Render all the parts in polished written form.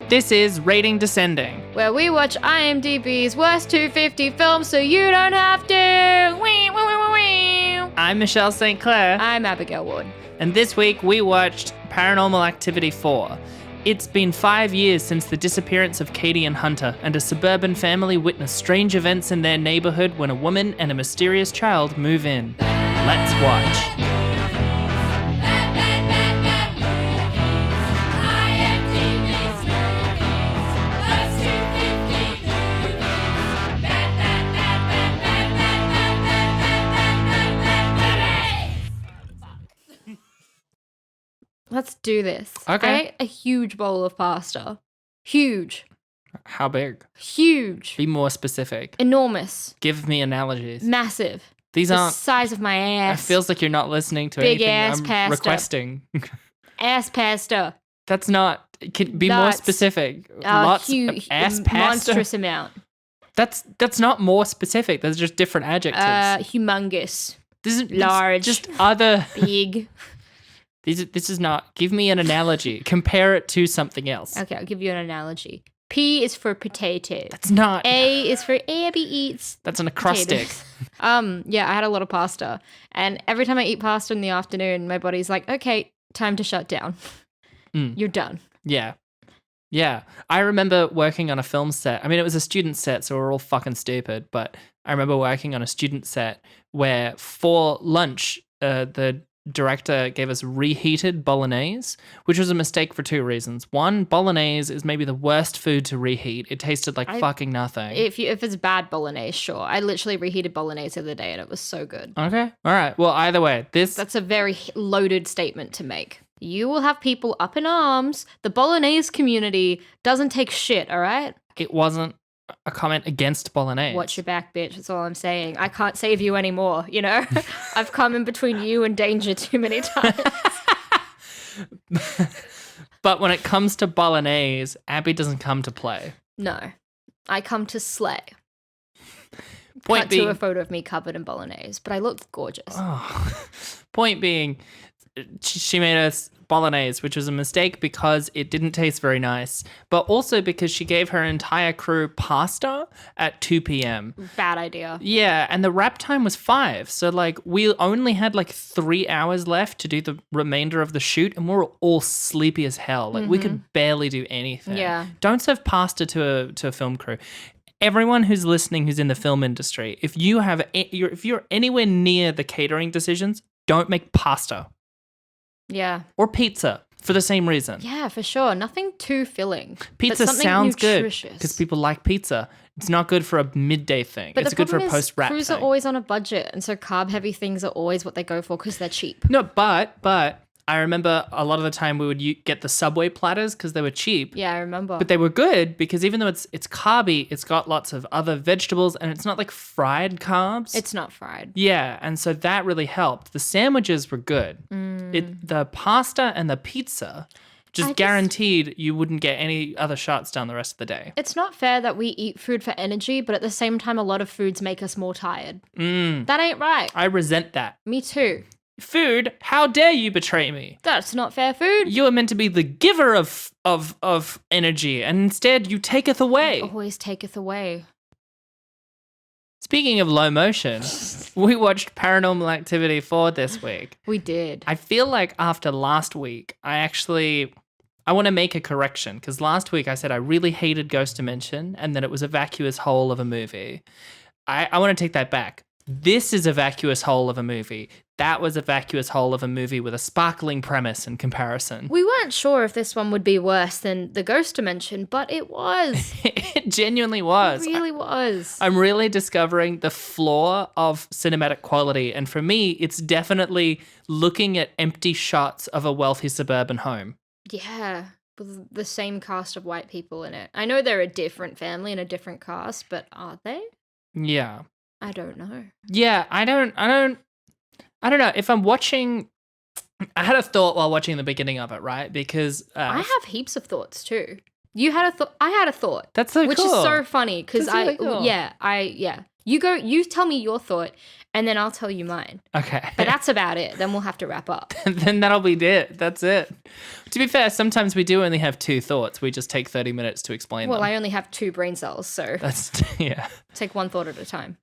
This is Rating Descending. where we watch IMDb's worst 250 films so you don't have to. Wee, wee, wee, wee, wee. I'm Michelle St. Clair, I'm Abigail Ward. and this week we watched Paranormal Activity 4. It's been 5 years since the disappearance of Katie and Hunter, and a suburban family witness strange events in their neighborhood when a woman and a mysterious child move in. Let's watch. Let's do this. Okay. I ate a huge bowl of pasta. Huge. How big? Huge. Be more specific. Enormous. Give me analogies. Massive. These The aren't... size of my It ass. feels like you're not listening to Big anything ass I'm pasta. requesting. Ass pasta. That's not... Can be more Lots. specific. Lots Huge. of ass pasta. Monstrous amount. That's not more specific. Those are just different adjectives. Humongous. This is large. Just other... Big. This is not... Give me an analogy. Compare it to something else. Okay, I'll give you an analogy. P is for potato. That's not... A is for Abby eats. That's an acrostic. potatoes. Yeah, I had a lot of pasta. And every time I eat pasta in the afternoon, my body's like, okay, time to shut down. You're done. Yeah. Yeah. I remember working on a film set. I mean, it was a student set, so we're all fucking stupid. But I remember working on a student set where for lunch, the director gave us reheated bolognese, which was a mistake for two reasons. One, bolognese is maybe the worst food to reheat. It tasted like fucking nothing. If it's bad bolognese, sure. I literally reheated bolognese the other day and it was so good. Okay. All right. Well, either way, That's a very loaded statement to make. You will have people up in arms. The bolognese community doesn't take shit, all right? it wasn't a comment against bolognese. Watch your back, bitch. That's all I'm saying. I can't save you anymore, you know? I've come in between you and danger too many times. But when it comes to bolognese, Abby doesn't come to play. No. I come to slay. Point Cut being, to a photo of me covered in bolognese, but I looked gorgeous. point being, she made us bolognese, which was a mistake because it didn't taste very nice, but also because she gave her entire crew pasta at 2 p.m. Bad idea. Yeah, and the wrap time was 5. So, like, we only had, 3 hours left to do the remainder of the shoot, and we were all sleepy as hell. Like, we could barely do anything. Yeah. Don't serve pasta to a film crew. Everyone who's listening who's in the film industry, if you're anywhere near the catering decisions, don't make pasta. Yeah. Or pizza, for the same reason. Yeah, for sure. Nothing too filling. Pizza but something sounds good nutritious. because people like pizza. It's not good for a midday thing. But It's the good for a problem is post-wrap crews thing. are always on a budget, and so carb-heavy things are always what they go for because they're cheap. No, but I remember a lot of the time we would get the Subway platters because they were cheap. Yeah, I remember. But they were good because even though it's carby, it's got lots of other vegetables and it's not like fried carbs. It's not fried. Yeah, and so that really helped. The sandwiches were good. The pasta and the pizza just guaranteed you wouldn't get any other shots down the rest of the day. It's not fair that we eat food for energy, but at the same time, a lot of foods make us more tired. That ain't right. I resent that. Me too. Food, how dare you betray me? That's not fair food. You are meant to be the giver of energy, and instead you taketh away. Always taketh away. Speaking of low motion, we watched Paranormal Activity 4 this week. We did. I feel like after last week, I want to make a correction, because last week I said I really hated Ghost Dimension, and that it was a vacuous hole of a movie. I want to take that back. This is a vacuous hole of a movie. That was a vacuous hole of a movie with a sparkling premise in comparison. We weren't sure if this one would be worse than the Ghost Dimension, but it was. It genuinely was. It really was. I'm really discovering the flaw of cinematic quality. And for me, it's definitely looking at empty shots of a wealthy suburban home. Yeah, with the same cast of white people in it. I know they're a different family and a different cast, but are they? Yeah. I don't know. Yeah, I don't know. If I'm watching, I had a thought while watching the beginning of it, right? Because I have heaps of thoughts too. You had a thought. I had a thought. That's so which cool. is so funny because That's really cool. You tell me your thought, and then I'll tell you mine. Okay. But that's about it. Then we'll have to wrap up. Then that'll be it. That's it. To be fair, sometimes we do only have 2 thoughts. We just take 30 minutes to explain Well, them. I only have 2 brain cells, so Yeah. take one thought at a time.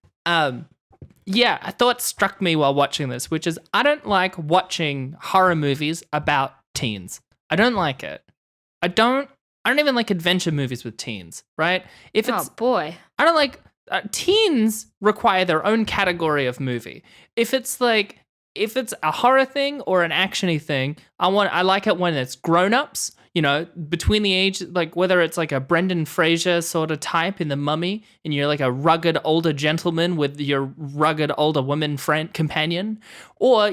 Yeah, a thought struck me while watching this, which is I don't like watching horror movies about teens. I don't like it. I don't even like adventure movies with teens, right? If it's Oh, boy. I don't like teens require their own category of movie. If it's a horror thing or an actiony thing, I like it when it's grown-ups, between the age, like whether it's like a Brendan Fraser sort of type in The Mummy and you're like a rugged older gentleman with your rugged older woman companion, or,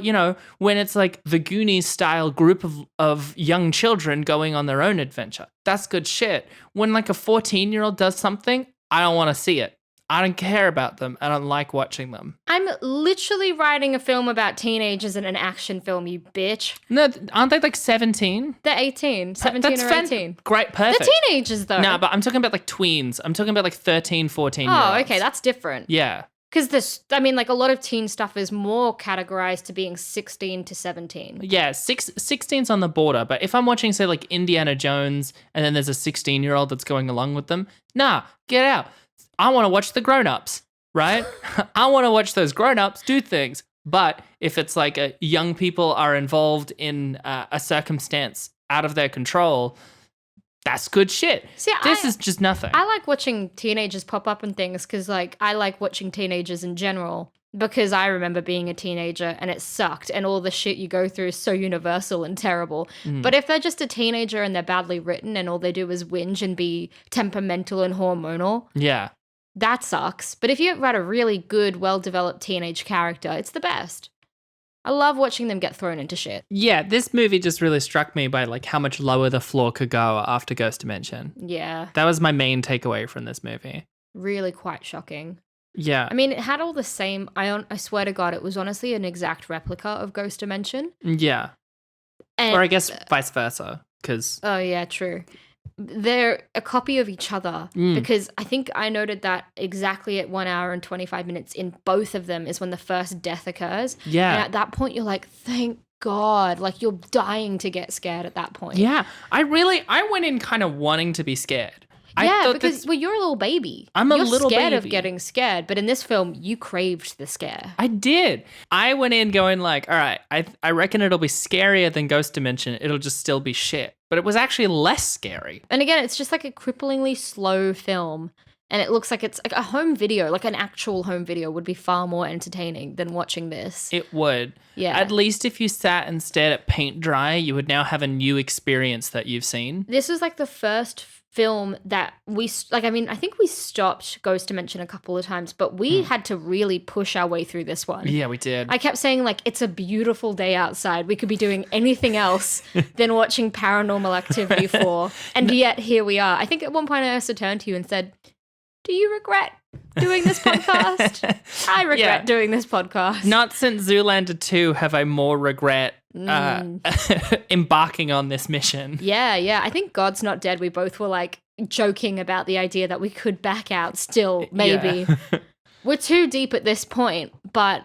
when it's like the Goonies style group of young children going on their own adventure. That's good shit. When like a 14-year-old does something, I don't want to see it. I don't care about them. I don't like watching them. I'm literally writing a film about teenagers in an action film, you bitch. No, aren't they like 17? They're 18, 17 or 18. Great, perfect. They're teenagers, though. No, but I'm talking about like tweens. I'm talking about like 13, 14-year-olds. Oh, okay, that's different. Yeah. Because a lot of teen stuff is more categorized to being 16 to 17. Yeah, 16's on the border. But if I'm watching, say, like Indiana Jones and then there's a 16-year-old that's going along with them, nah, get out. I want to watch the grown-ups, right? I want to watch those grown-ups do things. But if it's like young people are involved in a circumstance out of their control, that's good shit. See, this is just nothing. I like watching teenagers pop up and things because, I like watching teenagers in general because I remember being a teenager and it sucked and all the shit you go through is so universal and terrible. But if they're just a teenager and they're badly written and all they do is whinge and be temperamental and hormonal, yeah. that sucks. But if you write a really good, well-developed teenage character, it's the best. I love watching them get thrown into shit. Yeah, this movie just really struck me by like how much lower the floor could go after Ghost Dimension. Yeah. That was my main takeaway from this movie. Really quite shocking. Yeah. I mean, it had all the same, I swear to God, it was honestly an exact replica of Ghost Dimension. Yeah. And, or I guess vice versa, because... Oh, yeah, true. They're a copy of each other because I think I noted that exactly at 1 hour and 25 minutes in both of them is when the first death occurs. Yeah. And at that point, you're like, thank God. Like, you're dying to get scared at that point. Yeah. I went in kind of wanting to be scared. Because you're a little baby. I'm a little baby. You're scared of getting scared, but in this film, you craved the scare. I did. I went in going like, all right, I reckon it'll be scarier than Ghost Dimension. It'll just still be shit. But it was actually less scary. And again, it's just like a cripplingly slow film. And it looks like it's like a home video, like an actual home video would be far more entertaining than watching this. It would. Yeah. At least if you sat and stared at paint dry, you would now have a new experience that you've seen. This was like the first film that I think we stopped Ghost Dimension a couple of times, but we had to really push our way through this one. Yeah, we did. I kept saying like, it's a beautiful day outside. We could be doing anything else than watching Paranormal Activity 4. And yet here we are. I think at one point I also turned to you and said, do you regret doing this podcast? I regret doing this podcast. Not since Zoolander 2 have I more regret embarking on this mission. Yeah. I think God's Not Dead. We both were like joking about the idea that we could back out still, maybe. Yeah. We're too deep at this point, but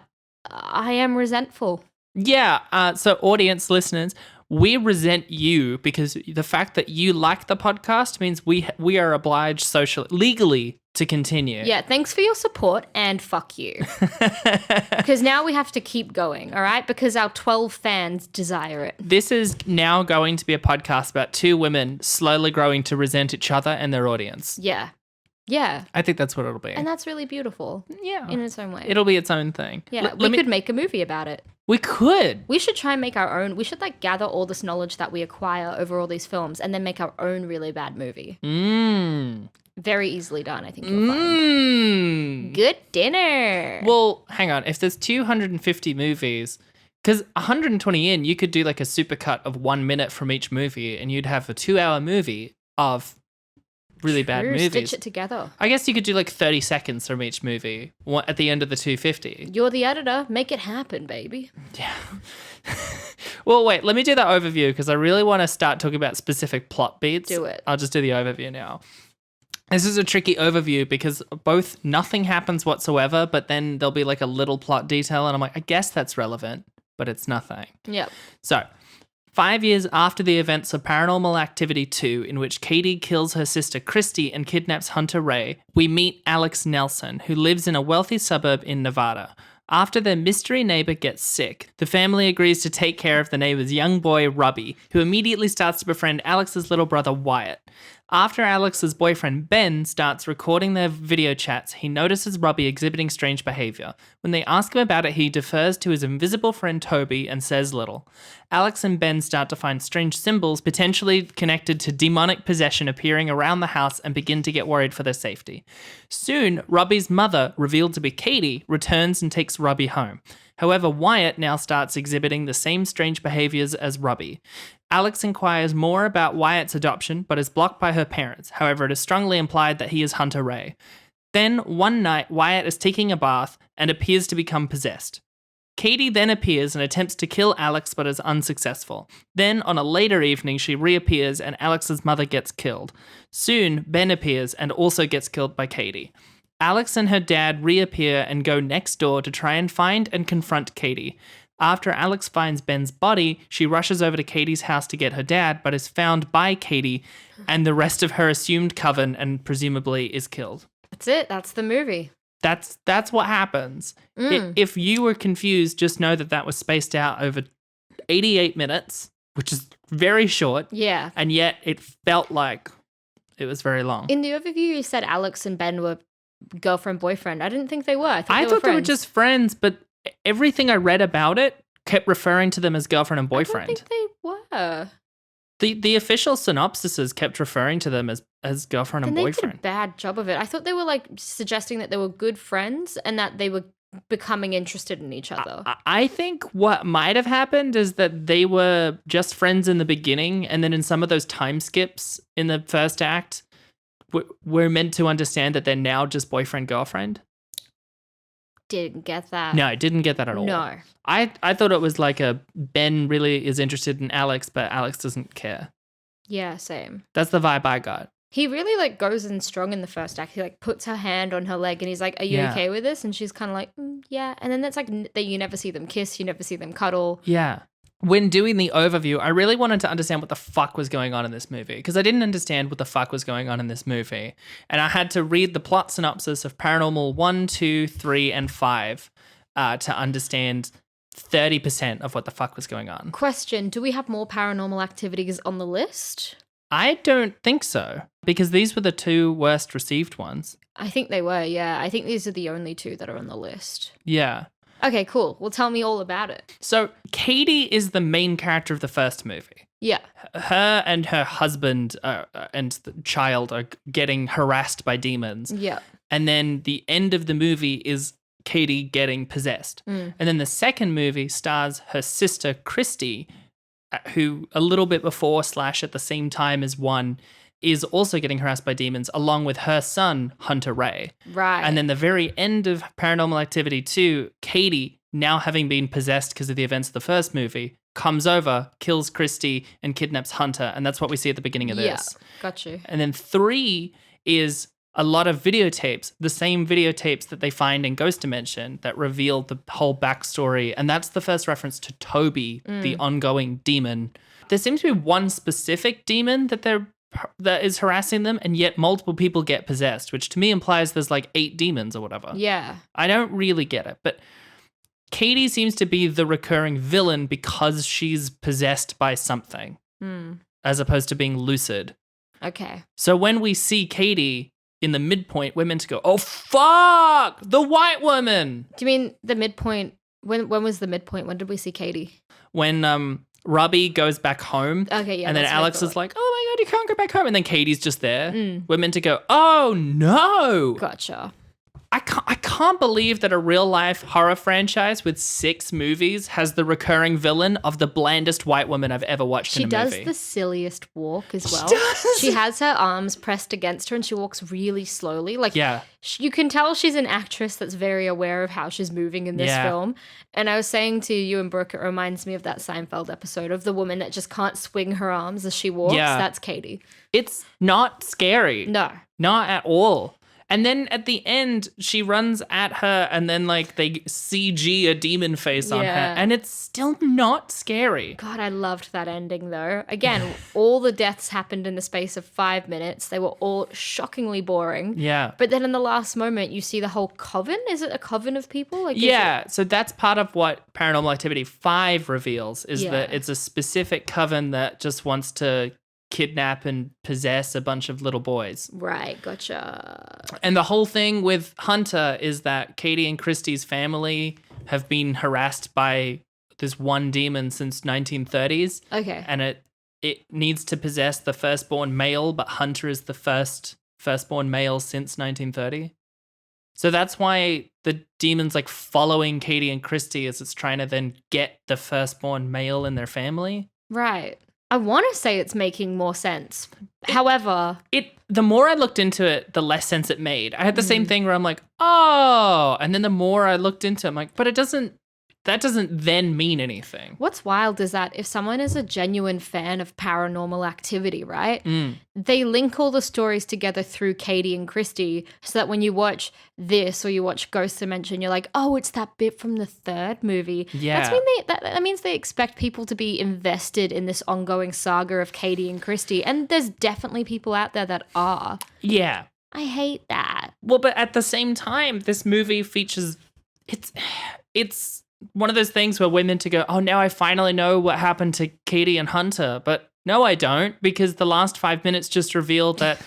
I am resentful. Yeah. So audience listeners, we resent you because the fact that you like the podcast means we are obliged legally to continue. Yeah, thanks for your support and fuck you. Because now we have to keep going, all right? Because our 12 fans desire it. This is now going to be a podcast about 2 women slowly growing to resent each other and their audience. Yeah. I think that's what it'll be. And that's really beautiful. Yeah. In its own way. It'll be its own thing. Yeah, we could make a movie about it. We could. We should try and make our own. We should like gather all this knowledge that we acquire over all these films and then make our own really bad movie. Very easily done, I think you'll find. Good dinner. Well, hang on. If there's 250 movies, because 120 in, you could do like a supercut of 1 minute from each movie and you'd have a 2-hour movie of really bad movies. Stitch it together. I guess you could do like 30 seconds from each movie at the end of the 250. You're the editor. Make it happen, baby. Yeah. Well, wait, let me do the overview because I really want to start talking about specific plot beats. Do it. I'll just do the overview now. This is a tricky overview because both nothing happens whatsoever, but then there'll be like a little plot detail, and I'm like, I guess that's relevant, but it's nothing. Yep. So, 5 years after the events of Paranormal Activity 2, in which Katie kills her sister Christy and kidnaps Hunter Ray, we meet Alex Nelson, who lives in a wealthy suburb in Nevada. After their mystery neighbor gets sick, the family agrees to take care of the neighbor's young boy, Robbie, who immediately starts to befriend Alex's little brother, Wyatt. After Alex's boyfriend, Ben, starts recording their video chats, he notices Robbie exhibiting strange behavior. When they ask him about it, he defers to his invisible friend Toby and says little. Alex and Ben start to find strange symbols, potentially connected to demonic possession, appearing around the house and begin to get worried for their safety. Soon, Robbie's mother, revealed to be Katie, returns and takes Robbie home. However, Wyatt now starts exhibiting the same strange behaviors as Robbie. Alex inquires more about Wyatt's adoption, but is blocked by her parents. However, it is strongly implied that he is Hunter Ray. Then, one night, Wyatt is taking a bath and appears to become possessed. Katie then appears and attempts to kill Alex, but is unsuccessful. Then, on a later evening, she reappears and Alex's mother gets killed. Soon, Ben appears and also gets killed by Katie. Alex and her dad reappear and go next door to try and find and confront Katie. After Alex finds Ben's body, she rushes over to Katie's house to get her dad, but is found by Katie and the rest of her assumed coven and presumably is killed. That's it. That's the movie. That's what happens. If you were confused, just know that was spaced out over 88 minutes, which is very short. Yeah. And yet it felt like it was very long. In the overview, you said Alex and Ben were girlfriend, boyfriend. I didn't think they were. I thought they were just friends, but everything I read about it kept referring to them as girlfriend and boyfriend. I don't think they were. The official synopsises kept referring to them as girlfriend and boyfriend. They did a bad job of it. I thought they were like suggesting that they were good friends and that they were becoming interested in each other. I think what might have happened is that they were just friends in the beginning, and then in some of those time skips in the first act, we're meant to understand that they're now just boyfriend-girlfriend. Didn't get that. No, I didn't get that at all. No. I thought it was like Ben really is interested in Alex, but Alex doesn't care. Yeah, same. That's the vibe I got. He really like goes in strong in the first act. He like puts her hand on her leg and he's like, "Are you okay with this?" And she's kind of like, "Yeah." And then that's like that you never see them kiss, you never see them cuddle. Yeah. When doing the overview, I really wanted to understand what the fuck was going on in this movie, because I didn't understand what the fuck was going on in this movie. And I had to read the plot synopsis of Paranormal 1, 2, 3, and 5 to understand 30% of what the fuck was going on. Question, do we have more Paranormal Activities on the list? I don't think so, because these were the 2 worst received ones. I think they were, yeah. I think these are the only 2 that are on the list. Yeah. Okay, cool. Well, tell me all about it. So, Katie is the main character of the first movie. Yeah. Her and her husband and the child are getting harassed by demons. Yeah. And then the end of the movie is Katie getting possessed. And then the second movie stars her sister, Christy, who a little bit before / at the same time as 1 is also getting harassed by demons, along with her son, Hunter Ray. Right. And then the very end of Paranormal Activity 2, Katie, now having been possessed because of the events of the first movie, comes over, kills Christy, and kidnaps Hunter. And that's what we see at the beginning of this. Yeah, got you. And then 3 is a lot of videotapes, the same videotapes that they find in Ghost Dimension that reveal the whole backstory. And that's the first reference to Toby, the ongoing demon. There seems to be one specific demon that is harassing them, and yet multiple people get possessed, which to me implies there's like 8 demons or whatever. Yeah. I don't really get it, but Katie seems to be the recurring villain because she's possessed by something, as opposed to being lucid. Okay. So when we see Katie in the midpoint, we're meant to go, "Oh fuck, the white woman." Do you mean the midpoint? When was the midpoint? When did we see Katie? When Robbie goes back home. Okay, yeah. And then Alex is like, "Oh my God, you can't go back home." And then Katie's just there. We're meant to go, "Oh no." Gotcha. I can't believe that a real life horror franchise with 6 movies has the recurring villain of the blandest white woman I've ever watched in a movie. She does the silliest walk as well. She does. She has her arms pressed against her and she walks really slowly. Like, yeah. You can tell she's an actress that's very aware of how she's moving in this film. And I was saying to you and Brooke, it reminds me of that Seinfeld episode of the woman that just can't swing her arms as she walks. Yeah. That's Katie. It's not scary. No. Not at all. And then at the end, she runs at her and then like they CG a demon face on her. Yeah. And it's still not scary. God, I loved that ending though. Again, all the deaths happened in the space of 5 minutes. They were all shockingly boring. Yeah. But then in the last moment, you see the whole coven. Is it a coven of people? Like, Yeah, so that's part of what Paranormal Activity 5 reveals is Yeah. that it's a specific coven that just wants to kidnap and possess a bunch of little boys. Right, gotcha. And the whole thing with Hunter is that Katie and Christie's family have been harassed by this one demon since 1930s. Okay. And it needs to possess the firstborn male, but Hunter is the firstborn male since 1930. So that's why the demon's like following Katie and Christie as it's trying to then get the firstborn male in their family. Right. I want to say it's making more sense. However, The more I looked into it, the less sense it made. I had the same thing where I'm like, oh, and then the more I looked into it, I'm like, but that doesn't then mean anything. what's wild is that if someone is a genuine fan of Paranormal Activity, right, they link all the stories together through Katie and Christie so that when you watch this or you watch Ghost Dimension, you're like, oh, it's that bit from the third movie. Yeah. That means they expect people to be invested in this ongoing saga of Katie and Christie. And there's definitely people out there that are. Yeah. I hate that. Well, but at the same time, this movie features it's one of those things where we're meant to go, oh, now I finally know what happened to Katie and Hunter. But no, I don't, because the last 5 minutes just revealed that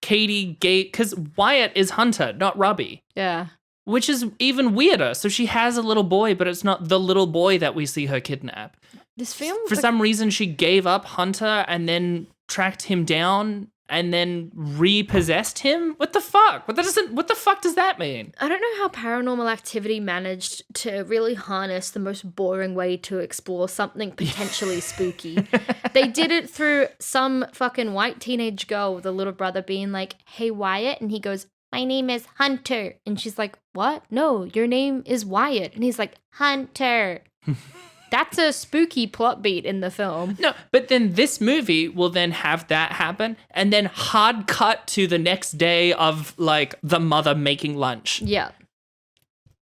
Katie gave, because Wyatt is Hunter, not Robbie, Yeah. which is even weirder. So she has a little boy, but it's not the little boy that we see her kidnap. This film, For some reason, she gave up Hunter and then tracked him down and then repossessed him? What the fuck? What the fuck does that mean? I don't know how Paranormal Activity managed to really harness the most boring way to explore something potentially spooky. They did it through some fucking white teenage girl with a little brother being like, hey, Wyatt. And he goes, my name is Hunter. And she's like, what? No, your name is Wyatt. And he's like, Hunter. That's a spooky plot beat in the film. No, but then this movie will then have that happen and then hard cut to the next day of like the mother making lunch. Yeah.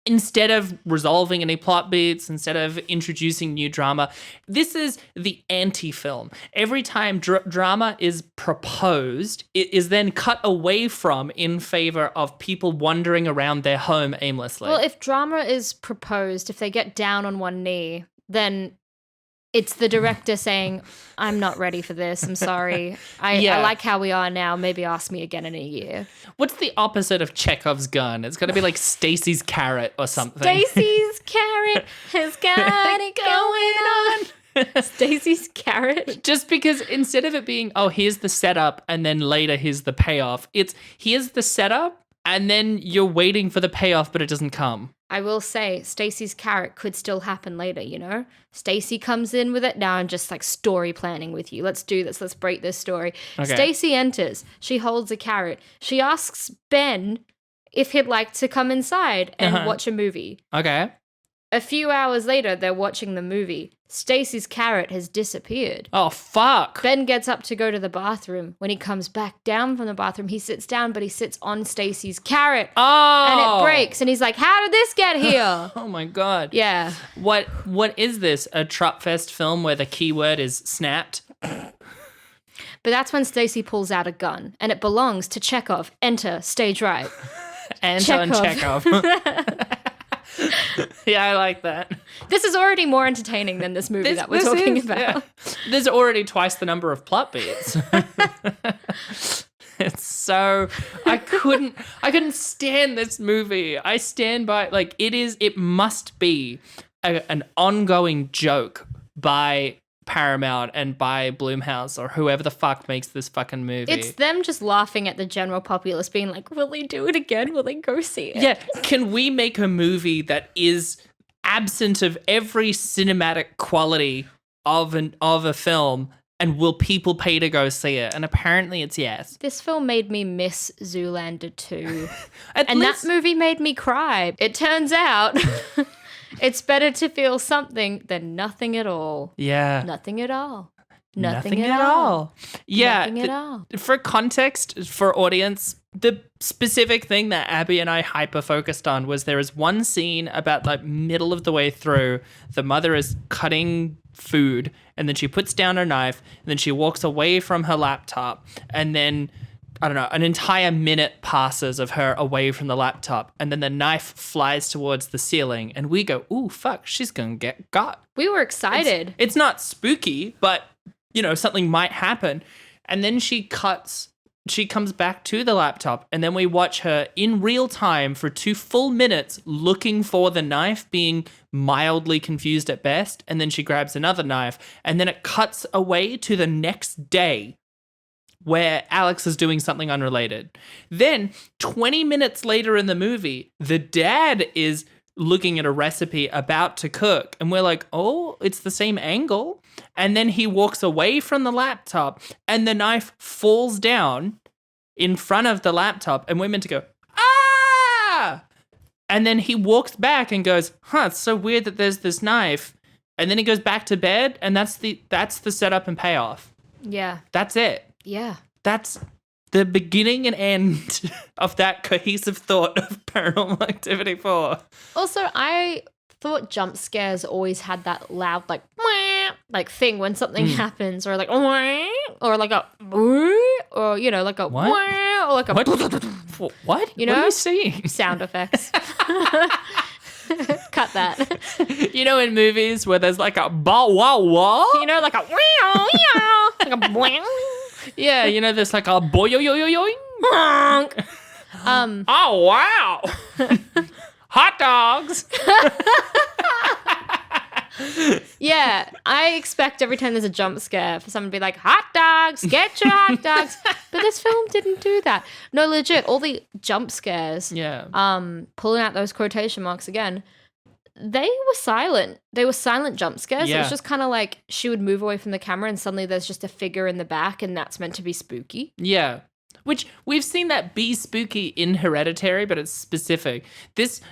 Instead of resolving any plot beats, instead of introducing new drama, this is the anti-film. Every time drama is proposed, it is then cut away from in favor of people wandering around their home aimlessly. Well, if drama is proposed, if they get down on one knee, then it's the director saying, I'm not ready for this. I'm sorry. I like how we are now. Maybe ask me again in a year. What's the opposite of Chekhov's gun? It's got to be like Stacy's carrot or something. Stacy's carrot has got it going on. Stacy's carrot. Just because instead of it being, oh, here's the setup and then later here's the payoff, it's here's the setup and then you're waiting for the payoff, but it doesn't come. I will say Stacy's carrot could still happen later, you know? Stacy comes in with it now and just like story planning with you. Let's do this. Let's break this story. Okay. Stacy enters. She holds a carrot. She asks Ben if he'd like to come inside and watch a movie. Okay. A few hours later, they're watching the movie. Stacy's carrot has disappeared. Oh, fuck. Ben gets up to go to the bathroom. When he comes back down from the bathroom, he sits down, but he sits on Stacy's carrot. Oh. And it breaks. And he's like, how did this get here? Oh, my God. Yeah. What is this? A Trupfest film where the keyword is snapped? But that's when Stacy pulls out a gun. And it belongs to Chekhov. Enter, stage right. Anton Chekhov. Yeah, I like that. This is already more entertaining than this movie that we're talking about. Yeah. There's already twice the number of plot beats. It's so I couldn't stand this movie. I stand by like it must be an ongoing joke by Paramount and by Blumhouse or whoever the fuck makes this fucking movie. It's them just laughing at the general populace being like, will they do it again? Will they go see it? Yeah, can we make a movie that is absent of every cinematic quality of a film, and will people pay to go see it? And apparently it's yes. This film made me miss Zoolander 2. And that movie made me cry. It turns out it's better to feel something than nothing at all. Yeah. Nothing at all. Nothing at all. Yeah. Nothing at all. For context, for audience, the specific thing that Abby and I hyper focused on was there is one scene about like middle of the way through. The mother is cutting food and then she puts down her knife and then she walks away from her laptop and then I don't know, an entire minute passes of her away from the laptop and then the knife flies towards the ceiling and we go, ooh, fuck, she's gonna get got. We were excited. It's not spooky, but, you know, something might happen. And then she comes back to the laptop and then we watch her in real time for 2 full minutes looking for the knife, being mildly confused at best. And then she grabs another knife and then it cuts away to the next day where Alex is doing something unrelated. Then 20 minutes later in the movie, the dad is looking at a recipe about to cook and we're like, oh, it's the same angle. And then he walks away from the laptop and the knife falls down in front of the laptop and we're meant to go, ah! And then he walks back and goes, it's so weird that there's this knife. And then he goes back to bed and that's the setup and payoff. Yeah. That's it. Yeah. That's the beginning and end of that cohesive thought of Paranormal Activity 4. Also, I thought jump scares always had that loud, like, wah, like thing when something happens, or like, wah, or like a, or, you know, like a, what? Wah, or like a, what? You know? What are you seeing? Sound effects. Cut that. You know, in movies where there's like a bow wow wow? You know, like a, wow, like a, boing. Yeah, you know, there's like a boy yo yo yo yo. Oh wow! Hot dogs. Yeah, I expect every time there's a jump scare for someone to be like, hot dogs, get your hot dogs. But this film didn't do that. No, legit, all the jump scares, pulling out those quotation marks again, they were silent. They were silent jump scares. Yeah. It was just kind of like she would move away from the camera and suddenly there's just a figure in the back and that's meant to be spooky. Yeah. Which we've seen that be spooky in Hereditary, but it's specific.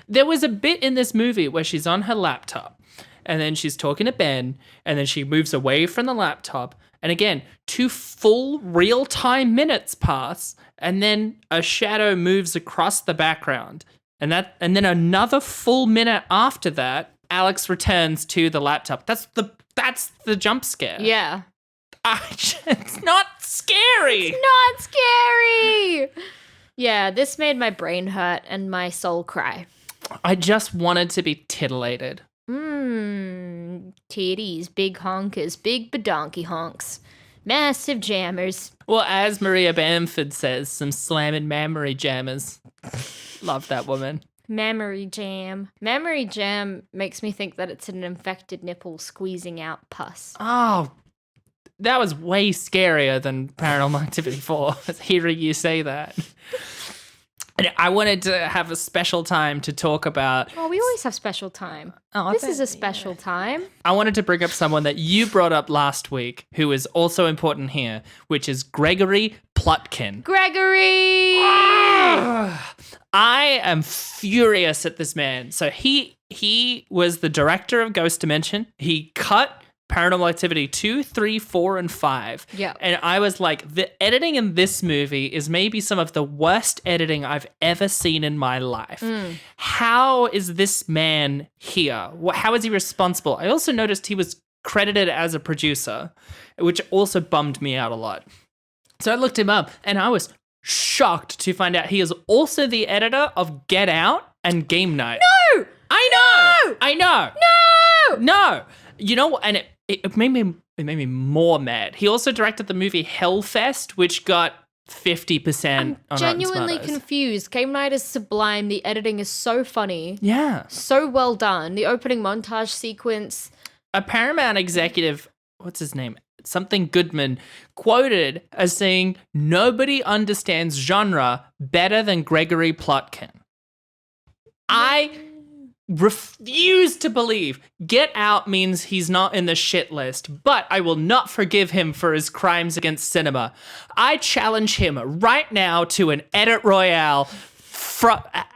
There was a bit in this movie where she's on her laptop and then she's talking to Ben and then she moves away from the laptop. And again, 2 full real-time minutes pass and then a shadow moves across the background. And then another full minute after that, Alex returns to the laptop. That's the jump scare. Yeah. It's not scary. It's not scary. Yeah, this made my brain hurt and my soul cry. I just wanted to be titillated. Titties, big honkers, big badonkey honks, massive jammers. Well, as Maria Bamford says, some slamming mammary jammers. Love that woman. Mammary jam. Mammary jam makes me think that it's an infected nipple squeezing out pus. Oh, that was way scarier than Paranormal Activity 4, hearing you say that. And I wanted to have a special time to talk about... Oh, we always have special time. This is a special time. I wanted to bring up someone that you brought up last week who is also important here, which is Gregory Plotkin. Gregory! I am furious at this man. So he was the director of Ghost Dimension. He cut Paranormal Activity 2, 3, 4, and 5. Yeah. And I was like, the editing in this movie is maybe some of the worst editing I've ever seen in my life. How is this man here? How is he responsible? I also noticed he was credited as a producer, which also bummed me out a lot. So I looked him up and I was shocked to find out he is also the editor of Get Out and Game Night. No! I know. No! No. You know, and it made me more mad. He also directed the movie Hellfest, which got 50% I'm on Rotten genuinely Tomatoes. confused. Game Night is sublime. The editing is so funny. Yeah. So well done. The opening montage sequence. A Paramount executive, what's his name? Something Goodman, quoted as saying, "Nobody understands genre better than Gregory Plotkin." I refuse to believe Get Out means he's not in the shit list, but I will not forgive him for his crimes against cinema. I challenge him right now to an edit royale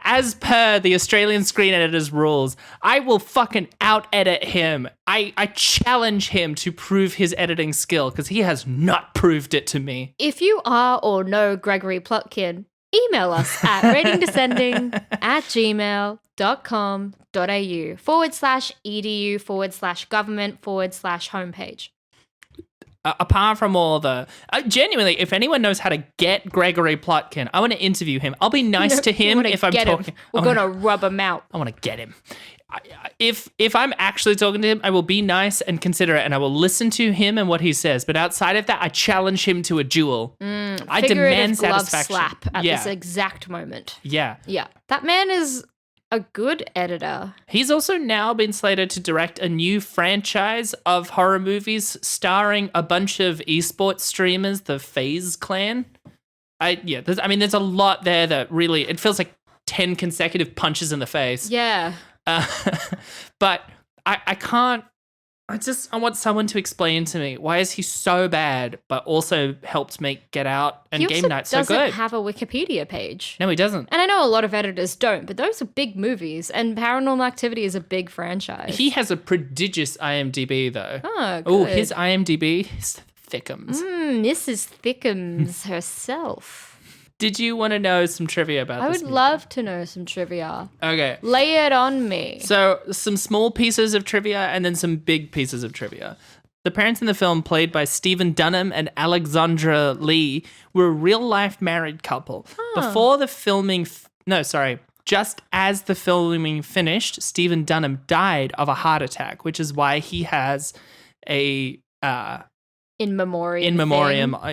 as per the Australian Screen Editors rules. I will fucking out-edit him. I challenge him to prove his editing skill because he has not proved it to me. If you are or know Gregory Plotkin, email us at ratingdescending@gmail.com.au/edu/government/homepage. Apart from all the genuinely, if anyone knows how to get Gregory Plotkin, I want to interview him. I'll be nice to him if I'm talking. We're gonna rub him out. I want to get him. If I'm actually talking to him, I will be nice and considerate, and I will listen to him and what he says. But outside of that, I challenge him to a duel. I demand glove satisfaction. slap at this exact moment. Yeah. That man is a good editor. He's also now been slated to direct a new franchise of horror movies starring a bunch of esports streamers, the FaZe clan. There's a lot there that really, it feels like 10 consecutive punches in the face. Yeah. But I can't, I want someone to explain to me, why is he so bad, but also helped make Get Out and Game Night so good? He doesn't have a Wikipedia page. No, he doesn't. And I know a lot of editors don't, but those are big movies, and Paranormal Activity is a big franchise. He has a prodigious IMDb, though. Oh, good. Oh, his IMDb is thickums. Mrs. Thickums herself. Did you want to know some trivia about this? I would love to know some trivia. Okay. Lay it on me. So, some small pieces of trivia and then some big pieces of trivia. The parents in the film, played by Stephen Dunham and Alexandra Lee, were a real-life married couple. Before the filming... just as the filming finished, Stephen Dunham died of a heart attack, which is why he has a... in memoriam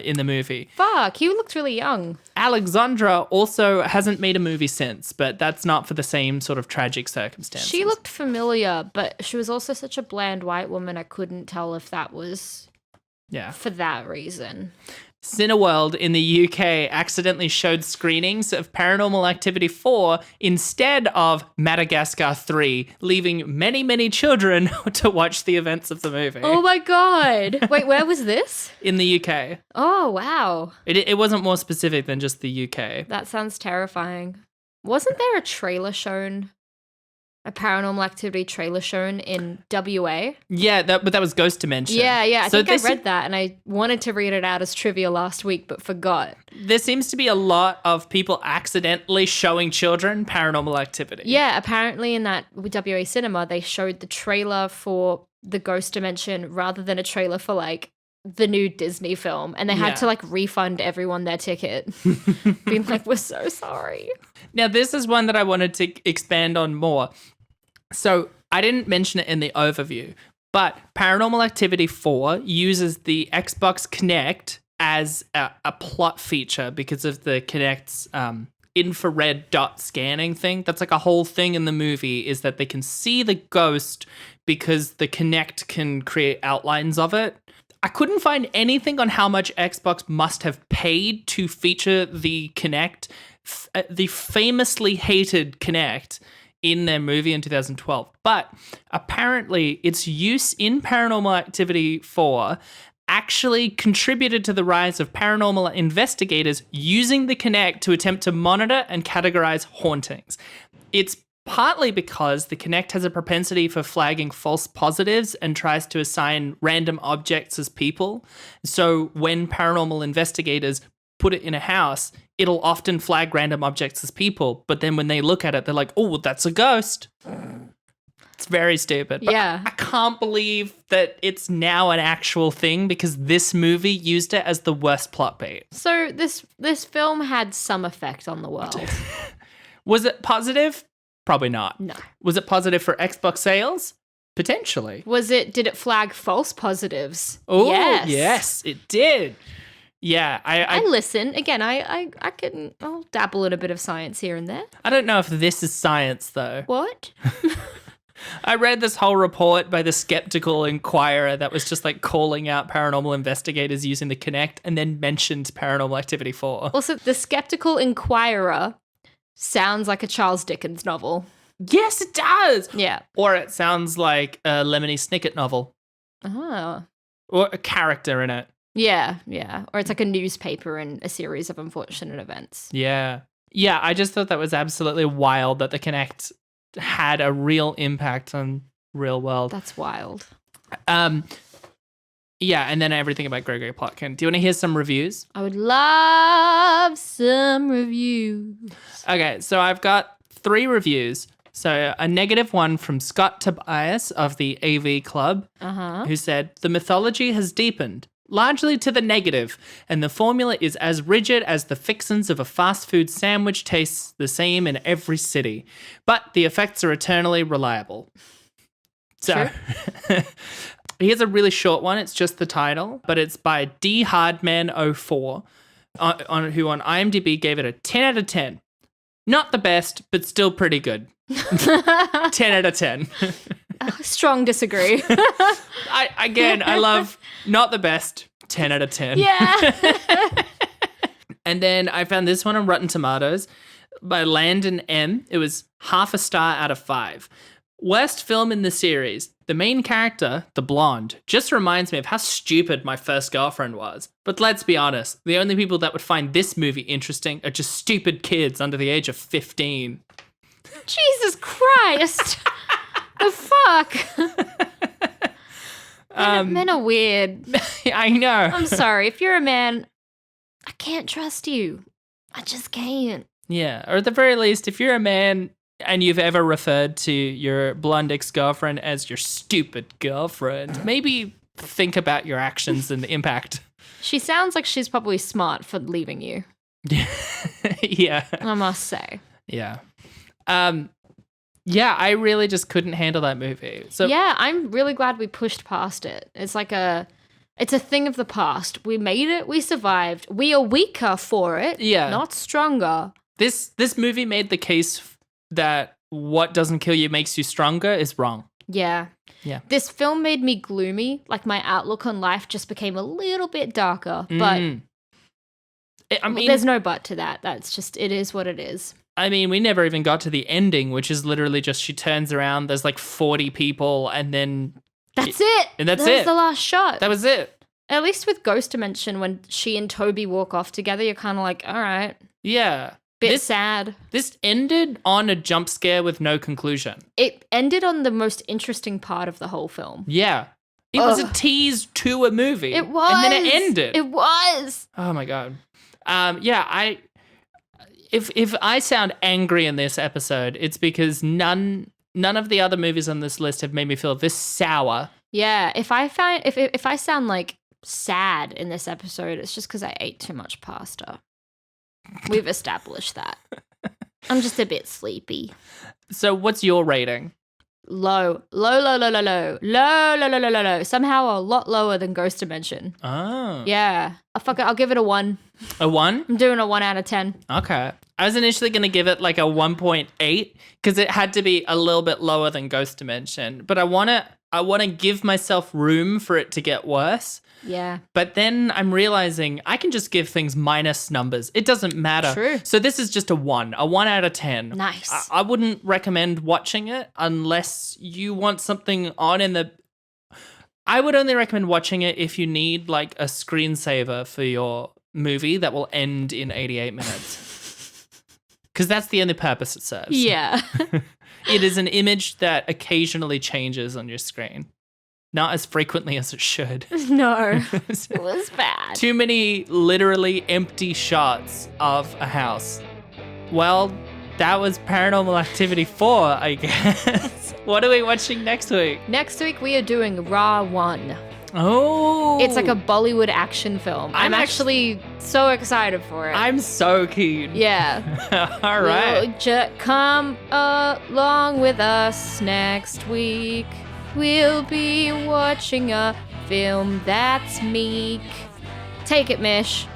in the movie. Fuck, he looked really young. Alexandra also hasn't made a movie since, but that's not for the same sort of tragic circumstances. She looked familiar, but she was also such a bland white woman, I couldn't tell if that was for that reason. Cineworld in the UK accidentally showed screenings of Paranormal Activity 4 instead of Madagascar 3, leaving many, many children to watch the events of the movie. Oh my God. Wait, where was this? In the UK. Oh, wow. It wasn't more specific than just the UK. That sounds terrifying. Wasn't there a trailer shown? A Paranormal Activity trailer shown in WA. Yeah, but that was Ghost Dimension. Yeah. I think I read that, and I wanted to read it out as trivia last week, but forgot. There seems to be a lot of people accidentally showing children Paranormal Activity. Yeah, apparently in that WA cinema, they showed the trailer for the Ghost Dimension rather than a trailer for, like, the new Disney film, and they had to, like, refund everyone their ticket. Being like, we're so sorry. Now, this is one that I wanted to expand on more. So I didn't mention it in the overview, but Paranormal Activity 4 uses the Xbox Kinect as a plot feature because of the Kinect's infrared dot scanning thing. That's like a whole thing in the movie, is that they can see the ghost because the Kinect can create outlines of it. I couldn't find anything on how much Xbox must have paid to feature the Kinect, the famously hated Kinect, in their movie in 2012. But apparently its use in Paranormal Activity 4 actually contributed to the rise of paranormal investigators using the Kinect to attempt to monitor and categorize hauntings. It's partly because the Kinect has a propensity for flagging false positives and tries to assign random objects as people. So when paranormal investigators put it in a house, it'll often flag random objects as people, but then when they look at it, they're like, oh, that's a ghost. It's very stupid. But yeah. I can't believe that it's now an actual thing because this movie used it as the worst plot bait. So this film had some effect on the world. Was it positive? Probably not. No. Was it positive for Xbox sales? Potentially. Did it flag false positives? Oh, yes, it did. Yeah, I listen. Again, I'll dabble in a bit of science here and there. I don't know if this is science, though. What? I read this whole report by the Skeptical Inquirer that was just like calling out paranormal investigators using the Kinect and then mentioned Paranormal Activity 4. Also, the Skeptical Inquirer sounds like a Charles Dickens novel. Yes, it does. Yeah. Or it sounds like a Lemony Snicket novel. Oh. Or a character in it. Yeah. Or it's like a newspaper and a series of unfortunate events. Yeah, I just thought that was absolutely wild that the Kinect had a real impact on real world. That's wild. Yeah, and then everything about Gregory Plotkin. Do you want to hear some reviews? I would love some reviews. Okay, so I've got 3 reviews. So a -1 from Scott Tobias of the AV Club, who said, the mythology has deepened, largely to the negative, and the formula is as rigid as the fixins of a fast food sandwich tastes the same in every city. But the effects are eternally reliable. So here's a really short one. It's just the title, but it's by D Hardman04, who on IMDb gave it a 10 out of 10. Not the best, but still pretty good. 10 out of 10. Strong disagree. I love not the best, 10 out of 10. Yeah. And then I found this one on Rotten Tomatoes by Landon M. It was 0.5 star out of 5. Worst film in the series. The main character, the blonde, just reminds me of how stupid my first girlfriend was. But let's be honest, the only people that would find this movie interesting are just stupid kids under the age of 15. Jesus Christ. The fuck? Men are weird. I know. I'm sorry. If you're a man, I can't trust you. I just can't. Yeah, or at the very least, if you're a man and you've ever referred to your blonde ex-girlfriend as your stupid girlfriend, maybe think about your actions and the impact. She sounds like she's probably smart for leaving you. Yeah. I must say. Yeah. Yeah, I really just couldn't handle that movie. So yeah, I'm really glad we pushed past it. It's like it's a thing of the past. We made it. We survived. We are weaker for it. Yeah. Not stronger. This movie made the case that what doesn't kill you makes you stronger is wrong. Yeah. Yeah. This film made me gloomy. Like my outlook on life just became a little bit darker. But I mean, there's no but to that. That's just, it is what it is. I mean, we never even got to the ending, which is literally just she turns around, there's like 40 people, and then... That's it! And that's that it. was the last shot. That was it. At least with Ghost Dimension, when she and Toby walk off together, you're kind of like, all right. Yeah. Bit sad. This ended on a jump scare with no conclusion. It ended on the most interesting part of the whole film. Yeah. It was a tease to a movie. It was. And then it ended. It was. Oh my God. Yeah, if I sound angry in this episode, it's because none of the other movies on this list have made me feel this sour. Yeah, if I sound like sad in this episode, it's just because I ate too much pasta. We've established that. I'm just a bit sleepy. So what's your rating? Low. Somehow a lot lower than Ghost Dimension. Oh. Yeah. I'll give it a 1. A 1? I'm doing a 1 out of 10. Okay. I was initially going to give it like a 1.8 because it had to be a little bit lower than Ghost Dimension. But I want to give myself room for it to get worse. Yeah. But then I'm realizing I can just give things minus numbers. It doesn't matter. True. So this is just a 1 out of 10. Nice. I wouldn't recommend watching it unless you want something on in the... I would only recommend watching it if you need like a screensaver for your movie that will end in 88 minutes. Because that's the only purpose it serves. Yeah. It is an image that occasionally changes on your screen. Not as frequently as it should. No, it was bad. Too many literally empty shots of a house. Well, that was Paranormal Activity 4, I guess. What are we watching next week? Next week we are doing Ra 1. Oh. It's like a Bollywood action film. I'm actually so excited for it. I'm so keen. Yeah. All right. Come along with us next week. We'll be watching a film that's meek. Take it, Mish.